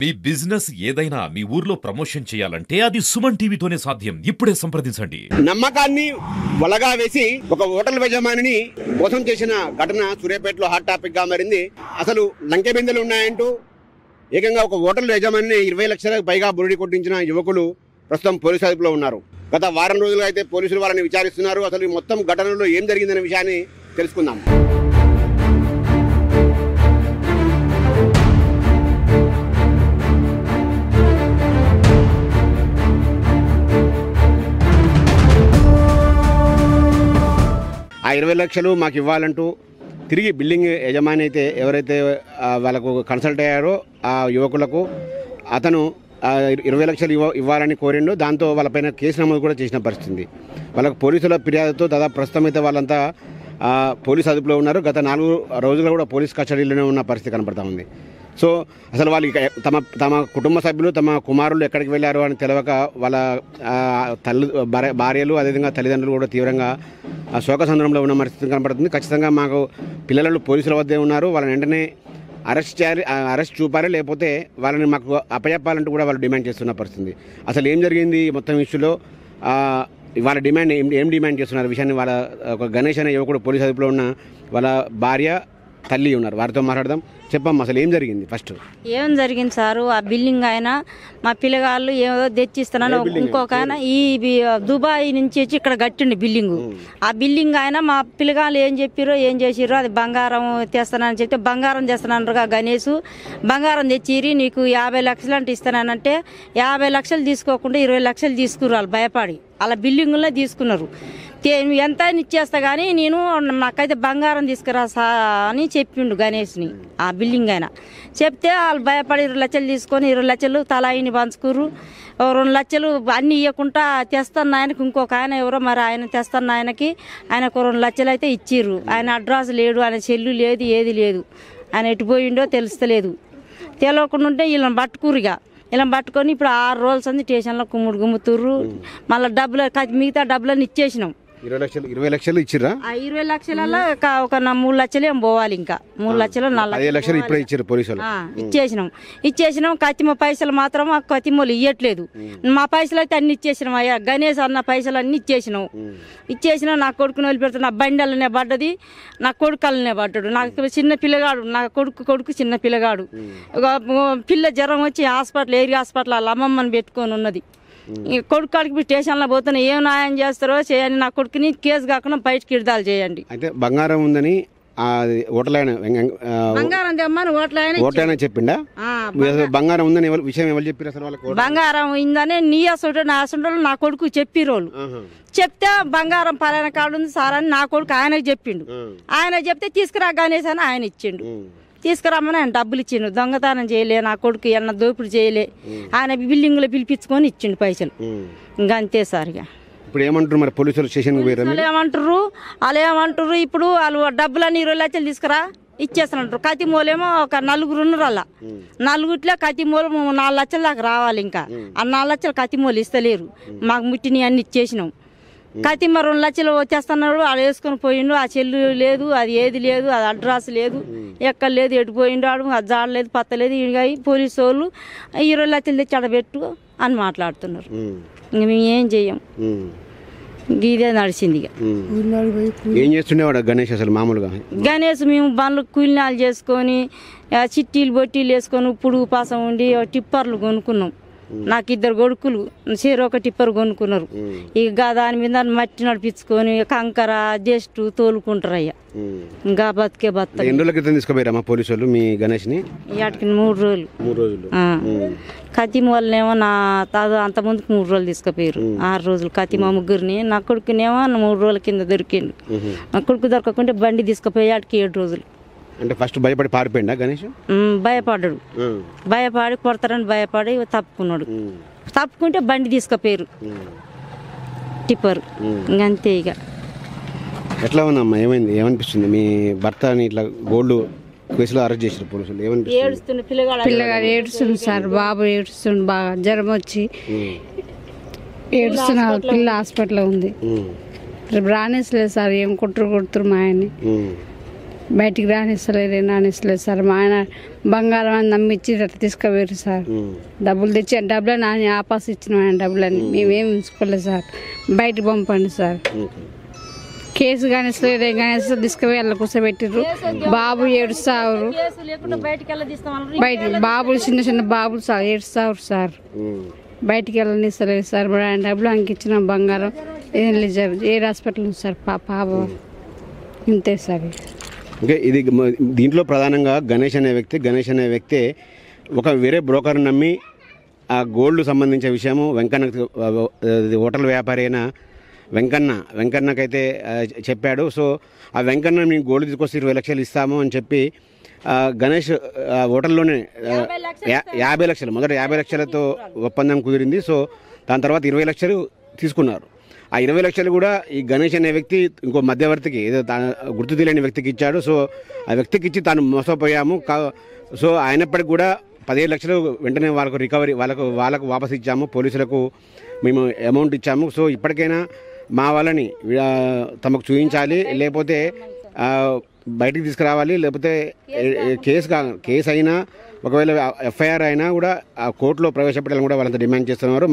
మీ business ఏదైనా మీ ఊర్లో promotion చేయాలంటే అది సుమన్ టీవీతోనే సాధ్యం. ఇప్పుడే సంప్రదించండి. నమ్మకాన్ని వలగా వేసి ఒక హోటల్ యజమానిని మోసం చేసిన ఘటన సూర్యాపేటలో హాట్ టాపిక్ గా మారింది. అసలు లంకెబిందెలు ఉన్నాయంటూ ఏకంగా ఒక హోటల్ యజమానిని 20 లక్షలకు పైగా బురిడి కొట్టించిన యువకులు ప్రస్తుతం పోలీసు అదుపులో ఉన్నారు. గత వారం రోజులుగా అయితే పోలీసులు వాళ్ళని విచారిస్తున్నారు. అసలు ఈ మొత్తం ఘటనలో ఏం జరిగిందనే విషయాన్ని తెలుసుకుందాం. ఆ 20 లక్షలు మాకు ఇవ్వాలంటూ తిరిగి బిల్డింగ్ యజమాని అయితే ఎవరైతే వాళ్ళకు కన్సల్ట్ అయ్యారో ఆ యువకులకు అతను 20 లక్షలు ఇవ్వాలని కోరిండు. దాంతో వాళ్ళపైన కేసు నమోదు కూడా చేసిన పరిస్థితి. వాళ్ళకు పోలీసుల ఫిర్యాదుతో దాదాపు ప్రస్తుతం అయితే వాళ్ళంతా పోలీసు అదుపులో ఉన్నారు. గత 4 రోజులు కూడా పోలీస్ కస్టడీలోనే ఉన్న పరిస్థితి కనపడతా ఉంది. సో అసలు వాళ్ళు తమ కుటుంబ సభ్యులు తమ కుమారులు ఎక్కడికి వెళ్ళారు అని తెలియక వాళ్ళ భార్యలు అదేవిధంగా తల్లిదండ్రులు కూడా తీవ్రంగా శోకసంద్రంలో ఉన్న పరిస్థితి కనపడుతుంది. ఖచ్చితంగా మాకు పిల్లలు పోలీసుల వద్దే ఉన్నారు, వాళ్ళని వెంటనే అరెస్ట్ చేయాలి, అరెస్ట్ చూపాలి, లేకపోతే వాళ్ళని మాకు అప్పచెప్పాలంటూ కూడా వాళ్ళు డిమాండ్ చేస్తున్న పరిస్థితి. అసలు ఏం జరిగింది మొత్తం ఇష్యూలో, వాళ్ళ డిమాండ్ ఏం డిమాండ్ చేస్తున్నారు విషయాన్ని వాళ్ళ ఒక గణేష్ అనే యువకుడు పోలీసు అదుపులో ఉన్న వాళ్ళ భార్య తల్లి ఉన్నారు, వారితో మాట్లాడదాం. చెప్పమ్మా అసలు ఏం జరిగింది? ఫస్ట్ ఏం జరిగింది సారు, ఆ బిల్డింగ్ ఆయన మా పిల్లగాళ్ళు ఏదో తెచ్చిస్తున్నాను, ఇంకొక ఆయన ఈ దుబాయ్ నుంచి వచ్చి ఇక్కడ కట్టిండు బిల్డింగు. ఆ బిల్డింగ్ ఆయన మా పిల్లగాళ్ళు ఏం చెప్పారో ఏం చేసిరో అది బంగారం తెస్తానని చెప్తే బంగారం తెస్తానన్నారుగా గణేష్. బంగారం తెచ్చిరి నీకు 50 లక్షలు అంటే ఇస్తానంటే 50 లక్షలు తీసుకోకుండా 20 లక్షలు తీసుకురాలి భయపడి అలా బిల్డింగుల్లో తీసుకున్నారు. ఎంత ఇచ్చేస్తా కానీ నేను నాకైతే బంగారం తీసుకురా సా అని చెప్పిండు గణేష్ని ఆ బిల్డింగ్ ఆయన. చెప్తే వాళ్ళు భయపడి 20 లక్షలు తీసుకొని 20 లక్షలు తలాయిని పంచుకుర్రు. 2 లక్షలు అన్నీ ఇవ్వకుండా తెస్తాను ఆయనకు ఇంకొక ఆయన ఎవరో మరి ఆయన తెస్తాను ఆయనకు 2 లక్షలు అయితే ఇచ్చిర్రు. ఆయన అడ్రస్ లేడు, ఆయన చెల్లు లేదు, ఏది లేదు, ఆయన ఎటు పోయిండో తెలుస్తలేదు. తెలియకుండా ఉంటే వీళ్ళని పట్టుకురుగా ఇలా పట్టుకొని ఇప్పుడు 6 రోజులు సంది స్టేషన్లో గుమ్ముతుర్రు. మళ్ళీ డబ్బులు మిగతా డబ్బులన్నీ ఇచ్చేసినాం. 20 లక్షలు ఇచ్చిరా? 20 లక్షలలో ఒక 3 లక్షలు ఏం పోవాలి, ఇంకా 3 లక్షలు 4 లక్షలు ఇప్పుడే ఇచ్చారు పోలీసులు. ఇచ్చేసినాం కతిమ పైసలు మాత్రం ఆ కతిమలు ఇవ్వట్లేదు. మా పైసలు అయితే అన్ని ఇచ్చేసినాం. అయ్యా గణేష్ అన్న పైసలు అన్ని ఇచ్చేసినాం. నా కొడుకుని వదిలిపెడతా, నా బండలనే పడ్డది, నా కొడుకలనే పడ్డాడు. నాకు చిన్న పిల్లగాడు, నా కొడుకు చిన్న పిల్లగాడు. పిల్ల జ్వరం వచ్చి ఏరియా హాస్పిటల్ వాళ్ళ అమ్మమ్మని పెట్టుకొని ఉన్నది. కొడుకాడికి స్టేషన్లో పోతున్నా ఏం న్యాయం చేస్తారో చేయండి, నా కొడుకుని కేసు కాకుండా బయటకి విడుదల చేయండి. అయితే బంగారం ఉందని బంగారం తెమ్మని ఓట్లైనా చెప్పిండా? బంగారం ఉందని విషయం ఎవరు చెప్పారు అసలు వాళ్ళకి? బంగారం ఉందని నీ అసలు నా అసలు నా కొడుకు చెప్పిరోళ్ళు. చెప్తే బంగారం పలానా కాడు ఉంది సార్ అని నా కొడుకు ఆయనకు చెప్పిండు. ఆయన చెప్తే తీసుకురా గణేష్ అని ఆయన ఇచ్చిండు. తీసుకురామని ఆయన డబ్బులు ఇచ్చిండు. దొంగతనం చేయలే, నా కొడుకు ఎన్న దోపిడి చేయలే, ఆయన బిల్డింగ్లో పిలిపించుకొని ఇచ్చిండు పైసలు. ఇంకా అంతే సార్. ఇక ఇప్పుడు ఏమంటారు మరి పోలీసులు స్టేషన్ ఏమంటారు వాళ్ళు ఇప్పుడు వాళ్ళు డబ్బులన్నీ 20 లక్షలు తీసుకురా ఇచ్చేస్తానంటారు. కతిమూలేమో ఒక 4 ఉన్నారు. అలా 4 కతిమూలు 4 లక్షల దాకా రావాలి. ఇంకా ఆ 4 లక్షలు కతిమూలు ఇస్తలేరు. మాకు ముట్టిని అన్ని ఇచ్చేసినాం. కతిమ 2 లక్షలు వచ్చేస్తున్నాడు, వాళ్ళు వేసుకొని పోయిండు. ఆ చెల్లు లేదు, అది ఏది లేదు, అది అడ్రస్ లేదు, ఎక్కడ లేదు, ఎటు పోయిండు ఆడు, అది జాడలేదు పత్తలేదు. ఇక పోలీసు వాళ్ళు 20 లక్షలు తెచ్చి అడబెట్టు అని మాట్లాడుతున్నారు. ఇంక మేము ఏం చెయ్యం, ఇదే నడిచింది. ఇక ఏం చేస్తుండేవాడు గణేష్ అసలు మామూలుగా? గణేష్ మేము బండ్లు కూలినాలు చేసుకొని చిట్టీలు బొట్టీలు వేసుకొని ఇప్పుడు పాసం ఉండి టిప్పర్లు కొనుక్కున్నాం. నాకు 2 కొడుకులు ఒక టిప్పర్ కొనుక్కున్నారు. ఇక దాని మీద మట్టి నడిపించుకొని కంకర జస్ట్ తోలుకుంటారు. అయ్యా ఇంకా బతికే బతుక. ఎన్ని రోజుల క్రితం తీసుకుపోయారమ్మా పోలీసు వాళ్ళు మీ గణేష్ ని? వాటికి 3 రోజులు. కతిమ వాళ్ళనేమో నా తాత అంత ముందుకు 3 రోజులు తీసుకుపోయారు. 6 రోజులు కతిమ ముగ్గురిని. నా కొడుకునేమో 3 రోజుల కింద దొరికిండు. నా కొడుకు దొరకకుంటే బండి తీసుకుపోయి వాటికి 7 రోజులు. అంటే ఫస్ట్ భయపడి పారిపోయిందా గణేష్? భయపడ్డాడు, భయపడి కొడతారని భయపడి తప్పుకున్నాడు. తప్పుకుంటే బండి తీసుకుపోయారు టిప్పర్. ఇంకంతే. ఇక ఎట్లా ఉందమ్మా? ఏమైంది? ఏమనిపిస్తుంది? మీ భర్తని ఇట్లా గోల్డ్ కేసులో అరెస్ట్ చేసిన పోలీసులు ఏడుస్తున్న పిల్లగాడు ఏడుస్తుంది సార్. బాబు ఏడుస్తుంది, బాగా జ్వరం వచ్చి ఏడుస్తున్నారు. పిల్ల హాస్పిటల్లో ఉంది. రేపు రానేసలేదు సార్. ఏం కొట్టురు మా ఆయన్ని బయటికి రానిస్తలేదు సార్. మా ఆయన బంగారం అని నమ్మిచ్చి అట్లా తీసుకుపోయారు సార్. డబ్బులు తెచ్చి డబ్బులు నాని ఆపాస్ ఇచ్చిన ఆయన డబ్బులని మేమేం ఉంచుకోలేదు సార్. బయటికి పంపండి సార్. కేసు కానీ ఇస్తలేదు, ఏం కానీ ఇస్తే తీసుకుపోయి అలా కూర్చోబెట్టిర్రు. బాబు ఏడుస్తారు, బయట బాబులు చిన్న బాబులు సార్ ఏడుస్తారు సార్. బయటికి వెళ్ళనిస్తలేదు సార్. మరి ఆయన డబ్బులు ఆయనకి ఇచ్చిన బంగారం ఏం లేదు. ఏ హాస్పిటల్ ఉంది సార్ పాప ఇంతే సార్. ఓకే, ఇది దీంట్లో ప్రధానంగా గణేష్ అనే వ్యక్తి ఒక వేరే బ్రోకర్ నమ్మి ఆ గోల్డ్ సంబంధించిన విషయము హోటల్ వ్యాపారి అయిన వెంకన్నకైతే చెప్పాడు. సో ఆ వెంకన్న మేము గోల్డ్ తీసుకొస్తే 20 లక్షలు ఇస్తాము అని చెప్పి గణేష్ హోటల్లోనే 50 లక్షలు మొదట 50 లక్షలతో ఒప్పందం కుదిరింది. సో దాని తర్వాత 20 లక్షలు తీసుకున్నారు. ఆ 20 లక్షలు కూడా ఈ గణేష్ అనే వ్యక్తి ఇంకో మధ్యవర్తికి ఏదో గుర్తు తెలియని వ్యక్తికి ఇచ్చాడు. సో ఆ వ్యక్తికి ఇచ్చి తాను మోసపోయాము. సో అయినప్పటికీ కూడా 15 లక్షలు వెంటనే వాళ్ళకు రికవరీ వాళ్ళకు వాపస్ ఇచ్చాము. పోలీసులకు మేము అమౌంట్ ఇచ్చాము. సో ఇప్పటికైనా మా వాళ్ళని తమకు చూపించాలి, లేకపోతే బయటికి తీసుకురావాలి, లేకపోతే కేసు అయినా ఒకవేళ ఎఫ్ఐఆర్ అయినా కూడా ఆ కోర్టులో ప్రవేశపెట్టాలని కూడా వాళ్ళంతా డిమాండ్ చేస్తున్నారు.